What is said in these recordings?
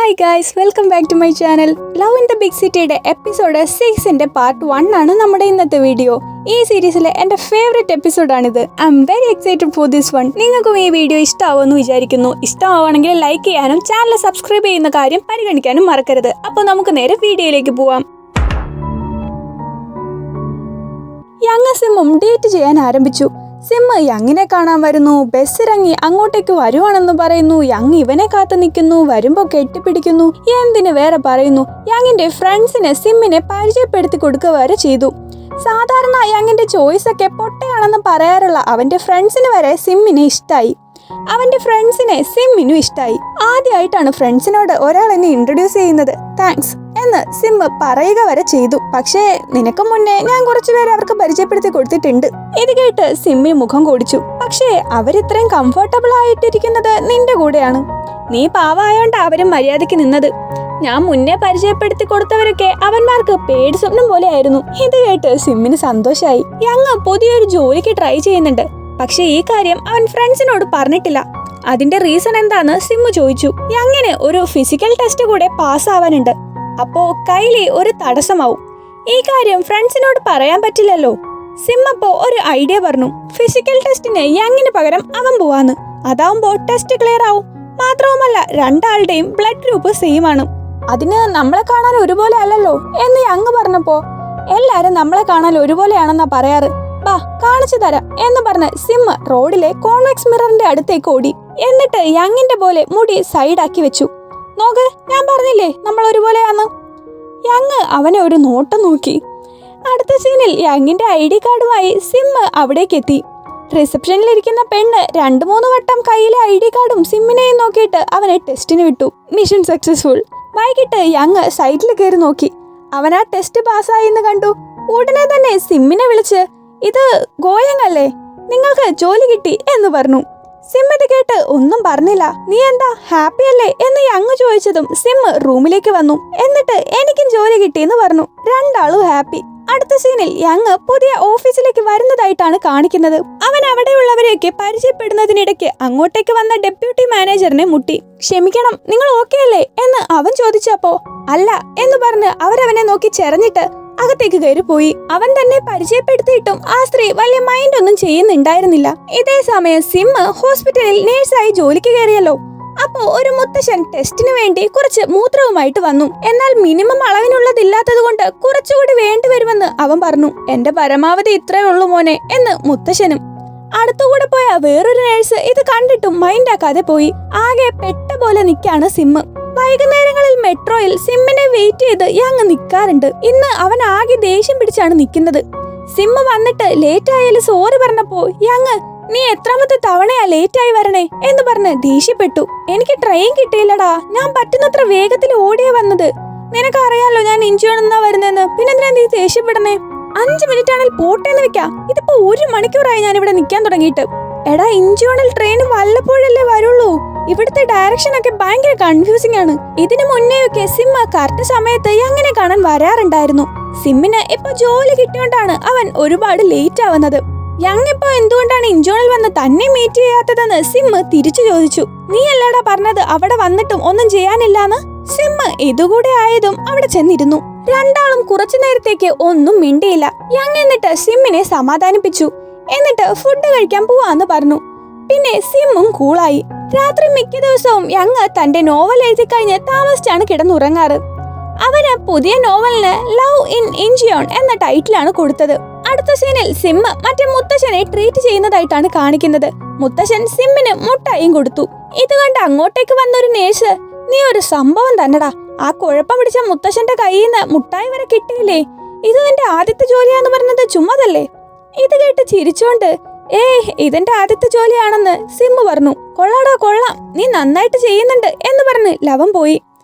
Hi guys, welcome back to my channel. Love in the big സിറ്റിയുടെ episode 6ന്റെ part 1 ആണ് നമ്മുടെ ഇന്നത്തെ വീഡിയോ. ഈ സീരീസിലെ എൻ്റെ ഫേവറേറ്റ് എപ്പിസോഡാണിത്. I'm very excited for this one. നിങ്ങൾക്കും ഈ വീഡിയോ ഇഷ്ടമാവുമെന്ന് വിചാരിക്കുന്നു. ഇഷ്ടമാവുകയാണെങ്കിൽ ലൈക്ക് ചെയ്യാനും ചാനൽ സബ്സ്ക്രൈബ് ചെയ്യുന്ന കാര്യം പരിഗണിക്കാനും മറക്കരുത്. അപ്പോൾ നമുക്ക് നേരെ വീഡിയോയിലേക്ക് പോവാം. യങ് സിമ്മും ഡേറ്റ് ചെയ്യാൻ ആരംഭിച്ചു. സിമ്മ് യങ്ങിനെ കാണാൻ വരുന്നു. ബസ് ഇറങ്ങി അങ്ങോട്ടേക്ക് വരുവാണെന്ന് പറയുന്നു. യങ് ഇവനെ കാത്തു നിൽക്കുന്നു. വരുമ്പോ കെട്ടിപ്പിടിക്കുന്നു. എന്തിന് വേറെ പറയുന്നു. യങ്ങിന്റെ ഫ്രണ്ട്സിനെ സിമ്മിനെ പരിചയപ്പെടുത്തി കൊടുക്കുക വരെ ചെയ്തു. സാധാരണ യങ്ങിന്റെ ചോയ്സ് ഒക്കെ പൊട്ടയാണെന്ന് പറയാറുള്ള അവന്റെ ഫ്രണ്ട്സിന് വരെ സിമ്മിനെ ഇഷ്ടായി. അവന്റെ ഫ്രണ്ട്സിനെ സിമ്മിനും ഇഷ്ടായി. ആദ്യമായിട്ടാണ് ഫ്രണ്ട്സിനോട് ഒരാൾ എന്നെ ഇൻട്രൊഡ്യൂസ് ചെയ്യുന്നത്. താങ്ക്സ് എന്ന് സിമ്മ് പറയുക വരെ ചെയ്തു. പക്ഷേ നിനക്ക് മുന്നേ ഞാൻ കുറച്ചുപേരെ അവർക്ക് പരിചയപ്പെടുത്തി കൊടുത്തിട്ടുണ്ട്. ഇത് കേട്ട് സിമ്മിന് മുഖം കോടിച്ചു. പക്ഷേ അവരിത്രയും കംഫർട്ടബിൾ ആയിട്ടിരിക്കുന്നത് നിന്റെ കൂടെയാണ്. നീ പാവായോണ്ട് അവരും മര്യാദയ്ക്ക് നിന്നത്. ഞാൻ മുന്നേ പരിചയപ്പെടുത്തി കൊടുത്തവരൊക്കെ അവന്മാർക്ക് പേടി സ്വപ്നം പോലെ ആയിരുന്നു. ഇത് കേട്ട് സിമ്മിന് സന്തോഷായി. യങ് പുതിയൊരു ജോലിക്ക് ട്രൈ ചെയ്യുന്നുണ്ട്. പക്ഷെ ഈ കാര്യം അവൻ ഫ്രണ്ട്സിനോട് പറഞ്ഞിട്ടില്ല. അതിന്റെ റീസൺ എന്താന്ന് സിമ്മു ചോദിച്ചു. യങ്ങിന് ഒരു ഫിസിക്കൽ ടെസ്റ്റ് കൂടെ പാസ്സാവാനുണ്ട്. അപ്പോ കൈലി ഒരു തടസ്സമാവും. ഈ കാര്യം ഫ്രണ്ട്സിനോട് പറയാൻ പറ്റില്ലല്ലോ. സിമ്മപ്പോ ഒരു ഐഡിയ പറഞ്ഞു. ഫിസിക്കൽ ടെസ്റ്റിന് യങ്ങിന് പകരം അവൻ പോവാന്ന്. അതാവുമ്പോ ടെസ്റ്റ് ക്ലിയർ ആവും. മാത്രവുമല്ല രണ്ടാളുടെയും ബ്ലഡ് ഗ്രൂപ്പ് സെയിം ആണ്. അതിന് നമ്മളെ കാണാൻ ഒരുപോലെ അല്ലല്ലോ എന്ന് യങ് പറഞ്ഞപ്പോ എല്ലാരും നമ്മളെ കാണാൻ ഒരുപോലെയാണെന്നാ പറയാറ്. ബാ കാണിച്ചു തരാം എന്ന് പറഞ്ഞ് സിമ്മ് റോഡിലെ കോൺവെക്സ് മിററിന്റെ അടുത്തേക്ക് ഓടി. എന്നിട്ട് യങ്ങിന്റെ പോലെ മുടി സൈഡാക്കി വെച്ചു. നോക്ക്, ഞാൻ പറഞ്ഞില്ലേ നമ്മൾ ഒരുപോലെയാന്ന്. യങ് അവനെ ഒരു നോട്ടം നോക്കി. അടുത്ത സീനിൽ യങ്ങിന്റെ ID കാർഡുമായി സിമ്മ് അവിടേക്ക് എത്തി. റിസപ്ഷനിലിരിക്കുന്ന പെണ്ണ് 2-3 വട്ടം കയ്യിലെ ID കാർഡും സിമ്മിനെയും നോക്കിയിട്ട് അവനെ ടെസ്റ്റിന് വിട്ടു. Mission successful. വൈകിട്ട് യങ് സൈറ്റിൽ കയറി നോക്കി. അവൻ ആ ടെസ്റ്റ് പാസ്സായി എന്ന് കണ്ടു. ഉടനെ തന്നെ സിമ്മിനെ വിളിച്ച്, ഇത് ഗോയങ് അല്ലേ, നിങ്ങൾക്ക് ജോലി കിട്ടി എന്ന് പറഞ്ഞു. സിം ഇത് കേട്ട് ഒന്നും പറഞ്ഞില്ല. നീ എന്താ ഹാപ്പി അല്ലേ എന്ന് യങ് ചോദിച്ചതും സിമ്മ് റൂമിലേക്ക് വന്നു. എന്നിട്ട് എനിക്കും ജോലി കിട്ടി എന്ന് പറഞ്ഞു. രണ്ടാളും ഹാപ്പി. അടുത്ത സീനിൽ യങ് പുതിയ ഓഫീസിലേക്ക് വരുന്നതായിട്ടാണ് കാണിക്കുന്നത്. അവൻ അവിടെയുള്ളവരെയൊക്കെ പരിചയപ്പെടുന്നതിനിടയ്ക്ക് അങ്ങോട്ടേക്ക് വന്ന ഡെപ്യൂട്ടി മാനേജറിനെ മുട്ടി. ക്ഷമിക്കണം, നിങ്ങൾ ഓക്കെ അല്ലേ എന്ന് അവൻ ചോദിച്ചപ്പോ അല്ല എന്ന് പറഞ്ഞ് അവരവനെ നോക്കി ചെറഞ്ഞിട്ട് അകത്തേക്ക് കയറിപ്പോയി. അവൻ തന്നെ പരിചയപ്പെടുത്തിയിട്ടും ആ സ്ത്രീ വലിയ മൈൻഡ് ഒന്നും ചെയ്യുന്നുണ്ടായിരുന്നില്ല. ഇതേ സമയം സിമ്മ് ഹോസ്പിറ്റലിൽ നേഴ്സായി ജോലിക്ക് കയറിയല്ലോ. അപ്പോ ഒരു മുത്തശ്ശൻ ടെസ്റ്റിന് വേണ്ടി കുറച്ച് മൂത്രവുമായിട്ട് വന്നു. എന്നാൽ മിനിമം അളവിനുള്ളതില്ലാത്തത് കൊണ്ട് കുറച്ചുകൂടി വേണ്ടി വരുമെന്ന് അവൻ പറഞ്ഞു. എന്റെ പരമാവധി ഇത്രേ ഉള്ളൂ മോനെ എന്ന് മുത്തശ്ശനും. അടുത്തുകൂടെ പോയ വേറൊരു നേഴ്സ് ഇത് കണ്ടിട്ടും മൈൻഡാക്കാതെ പോയി. ആകെ പെട്ട പോലെ നിൽക്കാണ് സിമ്മ്. വൈകുന്നേരങ്ങളിൽ മെട്രോയിൽ സിമ്മിനെ വെയിറ്റ് ചെയ്ത് യങ് നിൽക്കാറുണ്ട്. ഇന്ന് അവൻ ആകെ ദേഷ്യം പിടിച്ചാണ് നിൽക്കുന്നത്. സിമ്മ് വന്നിട്ട് ലേറ്റ് ആയാലും സോറി പറഞ്ഞപ്പോ യങ്, നീ എത്രാമത്തെ തവണയാ ലേറ്റ് ആയി വരണേ എന്ന് പറഞ്ഞ് ദേഷ്യപ്പെട്ടു. എനിക്ക് ട്രെയിൻ കിട്ടിയില്ലടാ, ഞാൻ പറ്റുന്നത്ര വേഗത്തിൽ ഓടിയാ വന്നത്. നിനക്കറിയാലോ ഞാൻ ഇഞ്ചോണെന്നാ വരുന്നതെന്ന്, പിന്നെന്തിനാ നീ ദേഷ്യപ്പെടണേ? 5 മിനിറ്റ് ആണെങ്കിൽ പോട്ടേന്ന് വെക്കാം. ഇതിപ്പോ 1 മണിക്കൂറായി ഞാൻ ഇവിടെ നിൽക്കാൻ തുടങ്ങിയിട്ട്. എടാ, ഇഞ്ചോണൽ ട്രെയിൻ വല്ലപ്പോഴല്ലേ വരുള്ളൂ. ഇവിടുത്തെ ഡയറക്ഷൻ ഒക്കെ ഭയങ്കര കൺഫ്യൂസിംഗ് ആണ്. ഇതിനു മുന്നേയൊക്കെ സിമ്മ കറക്റ്റ് സമയത്ത് യങ്ങിനെ കാണാൻ വരാറുണ്ടായിരുന്നു. സിമ്മിന് ഇപ്പൊ ജോലി കിട്ടിയോണ്ടാണ് അവൻ ഒരുപാട് ലേറ്റ് ആവുന്നത്. യങ് ഇപ്പൊ എന്തുകൊണ്ടാണ് ഇഞ്ചോണിൽ വന്ന് തന്നെ മീറ്റ് ചെയ്യാത്തതെന്ന് സിമ്മ് തിരിച്ചു ചോദിച്ചു. നീ അല്ലാടാ പറഞ്ഞത് അവിടെ വന്നിട്ടും ഒന്നും ചെയ്യാനില്ലാന്ന്. സിമ്മ് ഇതുകൂടെ ആയതും അവിടെ ചെന്നിരുന്നു. രണ്ടാളും കുറച്ചു നേരത്തേക്ക് ഒന്നും മിണ്ടിയില്ല. യങ് എന്നിട്ട് സിമ്മിനെ സമാധാനിപ്പിച്ചു. എന്നിട്ട് ഫുഡ് കഴിക്കാൻ പോവാന്ന് പറഞ്ഞു. പിന്നെ സിമ്മും കൂളായി. രാത്രി മിക്ക ദിവസവും യങ് തന്റെ നോവൽ എഴുതി കഴിഞ്ഞ് താമസിച്ചാണ് കിടന്നുറങ്ങാറ്. അവന് പുതിയ നോവലിന് ലവ് ഇൻ ഇഞ്ചിയോൺ എന്ന ടൈറ്റിലാണ് കൊടുത്തത്. അടുത്ത സീനിൽ സിമ്മ് മറ്റേ മുത്തശ്ശനെ ട്രീറ്റ് ചെയ്യുന്നതായിട്ടാണ് കാണിക്കുന്നത്. മുത്തശ്ശൻ സിമ്മിന് മുട്ടായും കൊടുത്തു. ഇത് കണ്ട് അങ്ങോട്ടേക്ക് വന്നൊരു നേഴ്സ്, നീ ഒരു സംഭവം തന്നെടാ, ആ കുഴപ്പം പിടിച്ച മുത്തശ്ശന്റെ കയ്യിൽ നിന്ന് മുട്ടായി വരെ കിട്ടിയില്ലേ. ഇത് നിന്റെ ആദ്യത്തെ ജോലിയാന്ന് പറഞ്ഞത് ചുമ്മാതല്ലേ? ഇത് കേട്ട് ചിരിച്ചോണ്ട്, ഇതെന്റെ ആദ്യത്തെ ജോലിയാണെന്ന് സിമ്മ് പറഞ്ഞു. കൊള്ളാടാ കൊള്ളാം, നീ നന്നായിട്ട് ചെയ്യുന്നുണ്ട് എന്ന് പറഞ്ഞ് ലവൻ പോയി.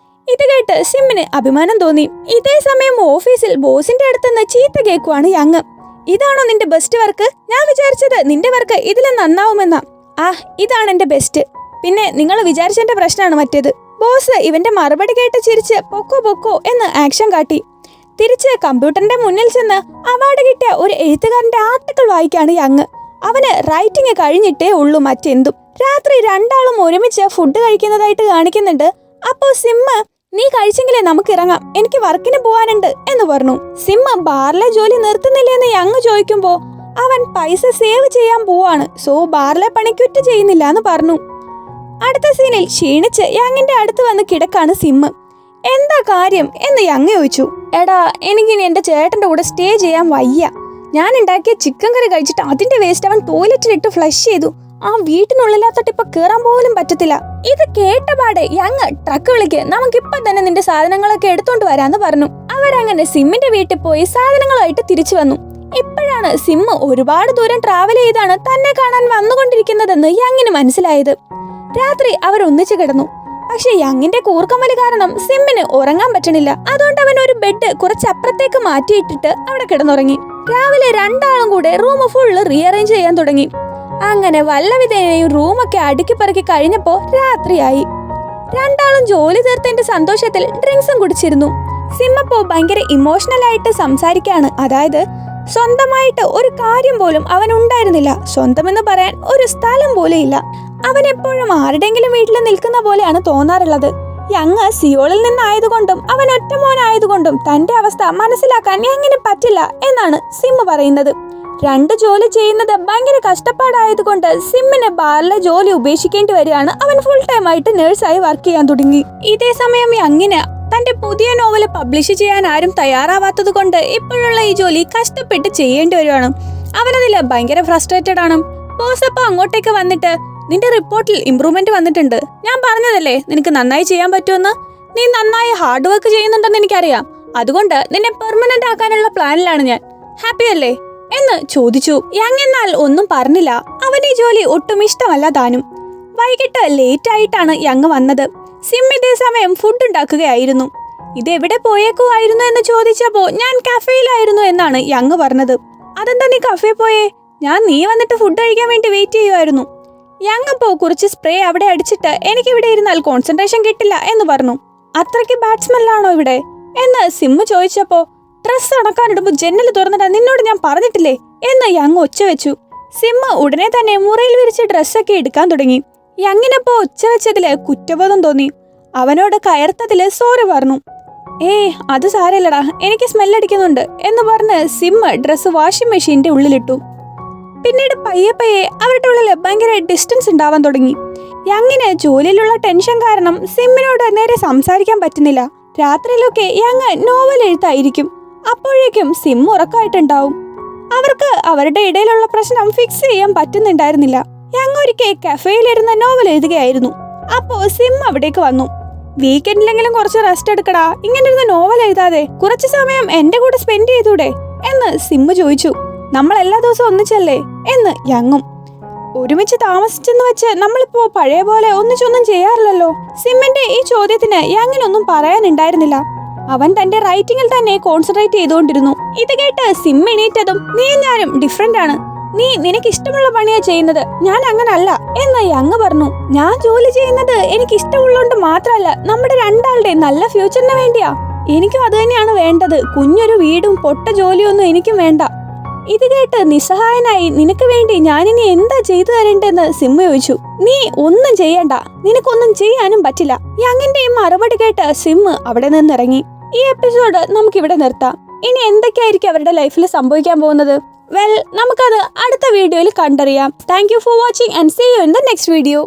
ഇത് കേട്ട് സിമ്മിന് അഭിമാനം തോന്നി. ഇതേ സമയം ഓഫീസിൽ ബോസിന്റെ അടുത്തുനിന്ന് ചീത്ത കേൾക്കുവാണ് യങ്. ഇതാണോ നിന്റെ ബെസ്റ്റ് വർക്ക്? ഞാൻ വിചാരിച്ചത് നിന്റെ വർക്ക് ഇതിലും നന്നാവുമെന്നാ. ഇതാണ് എന്റെ ബെസ്റ്റ്. പിന്നെ നിങ്ങൾ വിചാരിച്ചെന്റെ പ്രശ്നമാണ് മറ്റേത്. ബോസ് ഇവന്റെ മറുപടി കേട്ട് ചിരിച്ച് പൊക്കോ പൊക്കോ എന്ന് ആക്ഷൻ കാട്ടി. തിരിച്ച് കമ്പ്യൂട്ടറിന്റെ മുന്നിൽ ചെന്ന് അവാർഡ് കിട്ടിയ ഒരു എഴുത്തുകാരന്റെ ആർട്ടിക്കിൾ വായിക്കാണ് യങ്. അവന് റൈറ്റിംഗ് കഴിഞ്ഞിട്ടേ ഉള്ളൂ മറ്റെന്തും. രാത്രി രണ്ടാളും ഒരുമിച്ച് ഫുഡ് കഴിക്കുന്നതായിട്ട് കാണിക്കുന്നുണ്ട്. അപ്പോ സിമ്മ് നീ കഴിച്ചെങ്കിലേ നമുക്ക് ഇറങ്ങാം, എനിക്ക് വർക്കിന് പോവാനുണ്ട് എന്ന് പറഞ്ഞു. സിമ്മ് ബാറിലെ ജോലി നിർത്തുന്നില്ലെന്ന് യങ് ചോദിക്കുമ്പോ അവൻ പൈസ സേവ് ചെയ്യാൻ പോവാണ്, സോ ബാറിലെ പണിക്കുറ്റ ചെയ്യുന്നില്ല എന്ന് പറഞ്ഞു. അടുത്ത സീനിൽ ക്ഷീണിച്ച് യങ്ങിന്റെ അടുത്ത് വന്ന് കിടക്കാണ് സിമ്മ്. എന്താ കാര്യം എന്ന് യങ് ചോദിച്ചു. എടാ, എനിക്കിനി എന്റെ ചേട്ടന്റെ കൂടെ സ്റ്റേ ചെയ്യാൻ വയ്യ. ഞാൻ ഉണ്ടാക്കിയ ചിക്കൻ കറി കഴിച്ചിട്ട് അതിന്റെ വേസ്റ്റ് അവൻ ടോയ്ലറ്റിലിട്ട് ഫ്ലഷ് ചെയ്തു. ആ വീട്ടിനുള്ളിലാത്തോട്ട് ഇപ്പൊ കേറാൻ പോലും പറ്റത്തില്ല. ഇത് കേട്ടപാടെ യങ് ട്രക്ക് വിളിക്ക്, നമുക്കിപ്പൊ തന്നെ നിന്റെ സാധനങ്ങളൊക്കെ എടുത്തോണ്ട് വരാന്ന് പറഞ്ഞു. അവരങ്ങനെ സിമ്മിന്റെ വീട്ടിൽ പോയി സാധനങ്ങളുമായിട്ട് തിരിച്ചു വന്നു. ഇപ്പോഴാണ് സിമ്മ് ഒരുപാട് ദൂരം ട്രാവൽ ചെയ്താണ് തന്നെ കാണാൻ വന്നുകൊണ്ടിരിക്കുന്നതെന്ന് യങ്ങിന് മനസ്സിലായത്. രാത്രി അവർ ഒന്നിച്ചു കിടന്നു. പക്ഷെ യങ്ങിന്റെ കൂർക്കമ്മല് കാരണം സിമ്മിന് ഉറങ്ങാൻ പറ്റണില്ല. അതുകൊണ്ട് അവൻ ഒരു ബെഡ് കുറച്ചപ്പുറത്തേക്ക് മാറ്റിയിട്ടിട്ട് അവിടെ കിടന്നുറങ്ങി. രാവിലെ രണ്ടാളും കൂടെ റൂം ഫുള്ള് റീഅറേഞ്ച് ചെയ്യാൻ തുടങ്ങി. അങ്ങനെ വല്ലവിധേനയും റൂമൊക്കെ അടുക്കി പറക്കി കഴിഞ്ഞപ്പോ രാത്രിയായി. രണ്ടാളും ജോലി തീർത്തതിന്റെ സന്തോഷത്തിൽ ഡ്രിങ്ക്സും കുടിച്ചിരുന്നു. സിമ്മപ്പോ ഭയങ്കര ഇമോഷണൽ ആയിട്ട് സംസാരിക്കാണ്. അതായത് സ്വന്തമായിട്ട് ഒരു കാര്യം പോലും അവൻ ഉണ്ടായിരുന്നില്ല. സ്വന്തമെന്ന് പറയാൻ ഒരു സ്ഥലം പോലും ഇല്ല. അവൻ എപ്പോഴും ആരുടെങ്കിലും വീട്ടിൽ നിൽക്കുന്ന പോലെയാണ് തോന്നാറുള്ളത്. യങ് സിയോളിൽ നിന്നായതുകൊണ്ടും അവൻ ഒറ്റമോനായതുകൊണ്ടും തന്റെ അവസ്ഥ മനസ്സിലാക്കാൻ യങ്ങിന് പറ്റില്ല എന്നാണ് സിമ്മ് പറയുന്നത്. രണ്ട് ജോലി ചെയ്യുന്നത് ഭയങ്കര കഷ്ടപ്പാടായതുകൊണ്ട് സിമ്മിന് ബാറിലെ ജോലി ഉപേക്ഷിക്കേണ്ടി വരികയാണ്. അവൻ ഫുൾ ടൈം ആയിട്ട് നേഴ്സായി വർക്ക് ചെയ്യാൻ തുടങ്ങി. ഇതേ സമയം യങ്ങിന് തന്റെ പുതിയ നോവൽ പബ്ലിഷ് ചെയ്യാൻ ആരും തയ്യാറാവാത്തത് കൊണ്ട് ഇപ്പോഴുള്ള ഈ ജോലി കഷ്ടപ്പെട്ട് ചെയ്യേണ്ടി വരുവാണ്. അവനതിൽ ഭയങ്കര ഫ്രസ്ട്രേറ്റഡ് ആണ്. ബോസ് അപ്പൊ അങ്ങോട്ടേക്ക് വന്നിട്ട്, നിന്റെ റിപ്പോർട്ടിൽ ഇംപ്രൂവ്മെന്റ് വന്നിട്ടുണ്ട്, ഞാൻ പറഞ്ഞതല്ലേ നിനക്ക് നന്നായി ചെയ്യാൻ പറ്റുമെന്ന്. നീ നന്നായി ഹാർഡ് വർക്ക് ചെയ്യുന്നുണ്ടെന്ന് എനിക്കറിയാം, അതുകൊണ്ട് നിന്നെ പെർമനന്റ് ആക്കാനുള്ള പ്ലാനിലാണ് ഞാൻ. ഹാപ്പി അല്ലേ എന്ന് ചോദിച്ചു. യങ് എന്നാൽ ഒന്നും പറഞ്ഞില്ല. അവന്റെ ഈ ജോലി ഒട്ടും ഇഷ്ടമല്ല താനും. വൈകിട്ട് ലേറ്റ് ആയിട്ടാണ് യങ് വന്നത്. സിം ഇതേ സമയം ഫുഡ് ഉണ്ടാക്കുകയായിരുന്നു. ഇതെവിടെ പോയേക്കുമായിരുന്നു എന്ന് ചോദിച്ചപ്പോ ഞാൻ കഫേയിലായിരുന്നു എന്നാണ് യങ് പറഞ്ഞത്. അതെന്താ നീ കഫേ പോയേ? ഞാൻ നീ വന്നിട്ട് ഫുഡ് കഴിക്കാൻ വേണ്ടി വെയിറ്റ് ചെയ്യുമായിരുന്നു. യങ് അപ്പോ കുറച്ച് സ്പ്രേ അവിടെ അടിച്ചിട്ട് എനിക്കിവിടെ ഇരുന്നാൽ കോൺസെൻട്രേഷൻ കിട്ടില്ല എന്ന് പറഞ്ഞു. അത്രയ്ക്ക് ബാഡ് സ്മെല്ലാണോ ഇവിടെ എന്ന് സിമ്മ് ചോദിച്ചപ്പോ, ഡ്രസ് അടക്കാനിടുമ്പോൾ ജനൽ തുറന്നിട്ടാ നിന്നോട് ഞാൻ പറഞ്ഞിട്ടില്ലേ എന്ന് യങ് ഒച്ച വെച്ചു. സിമ്മ് ഉടനെ തന്നെ മുറിയിൽ വിരിച്ച് ഡ്രസ്സൊക്കെ എടുക്കാൻ തുടങ്ങി. യങ്ങിനപ്പോ ഒച്ച വെച്ചതില് കുറ്റബോധം തോന്നി. അവനോട് കയർത്തതില് സോറി പറഞ്ഞു. അത് സാരല്ലടാ, എനിക്ക് സ്മെല്ലടിക്കുന്നുണ്ട് എന്ന് പറഞ്ഞ് സിമ്മ് ഡ്രസ്സ് വാഷിംഗ് മെഷീന്റെ ഉള്ളിലിട്ടു. പിന്നീട് പയ്യെ പയ്യെ അവരുടെ ഉള്ളില് ഭയങ്കര ഡിസ്റ്റൻസ് ഉണ്ടാവാൻ തുടങ്ങി. യങ്ങിന് ജോലിയിലുള്ള ടെൻഷൻ കാരണം സിമ്മിനോട് നേരെ സംസാരിക്കാൻ പറ്റുന്നില്ല. രാത്രിയിലൊക്കെ യങ് നോവൽ എഴുത്തായിരിക്കും. അപ്പോഴേക്കും സിം ഉറക്കമായിട്ടുണ്ടാവും. അവർക്ക് അവരുടെ ഇടയിലുള്ള പ്രശ്നം ഫിക്സ് ചെയ്യാൻ പറ്റുന്നുണ്ടായിരുന്നില്ല. യങ് ഒരിക്കൽ കഫേയിലിരുന്ന് നോവൽ എഴുതുകയായിരുന്നു. അപ്പോ സിം അവിടേക്ക് വന്നു. വീക്കെൻഡിലെങ്കിലും കുറച്ച് റെസ്റ്റ് എടുക്കടാ, ഇങ്ങനെ ഇരുന്ന് നോവൽ എഴുതാതെ കുറച്ചു സമയം എന്റെ കൂടെ സ്പെൻഡ് ചെയ്തൂടെ എന്ന് സിമ്മ് ചോദിച്ചു. നമ്മൾ എല്ലാ ദിവസവും ഒന്നിച്ചല്ലേ എന്ന് യങ്ങും. ഒരുമിച്ച് താമസിച്ചെന്ന് വെച്ച് നമ്മളിപ്പോ പഴയ പോലെ ഒന്നിച്ചൊന്നും ചെയ്യാറില്ലല്ലോ. സിമ്മിന്റെ ഈ ചോദ്യത്തിന് യങ്ങിനൊന്നും പറയാനുണ്ടായിരുന്നില്ല. അവൻ തന്റെ റൈറ്റിംഗിൽ തന്നെ കോൺസെൻട്രേറ്റ് ചെയ്തുകൊണ്ടിരുന്നു. ഇത് കേട്ട് സിം എണീറ്റതും, നീ ഞാനും ഡിഫറെന്റ് ആണ്, നീ നിനക്ക് ഇഷ്ടമുള്ള പണിയാ ചെയ്യുന്നത്, ഞാൻ അങ്ങനല്ല എന്ന് യങ് പറഞ്ഞു. ഞാൻ ജോലി ചെയ്യുന്നത് എനിക്ക് ഇഷ്ടമുള്ളതുകൊണ്ട് മാത്രമല്ല, നമ്മുടെ രണ്ടാളുടെ നല്ല ഫ്യൂച്ചറിന് വേണ്ടിയാ. എനിക്കും അത് തന്നെയാണ് വേണ്ടത്. കുഞ്ഞൊരു വീടും പൊട്ട ജോലിയൊന്നും എനിക്കും വേണ്ട. ഇത് കേട്ട് നിസ്സഹായനായി, നിനക്ക് വേണ്ടി ഞാനിനി എന്താ ചെയ്തു തരേണ്ടെന്ന് സിമ്മ് ചോദിച്ചു. നീ ഒന്നും ചെയ്യണ്ട, നിനക്കൊന്നും ചെയ്യാനും പറ്റില്ല. യങ്ങിന്റെ മറുപടി കേട്ട് സിമ്മ് അവിടെ നിന്നിറങ്ങി. ഈ എപ്പിസോഡ് നമുക്കിവിടെ നിർത്താം. ഇനി എന്തൊക്കെയായിരിക്കും അവരുടെ ലൈഫിൽ സംഭവിക്കാൻ പോകുന്നത്? നമുക്കത് അടുത്ത വീഡിയോയിൽ കണ്ടറിയാം. Thank you for watching and see you in the next video.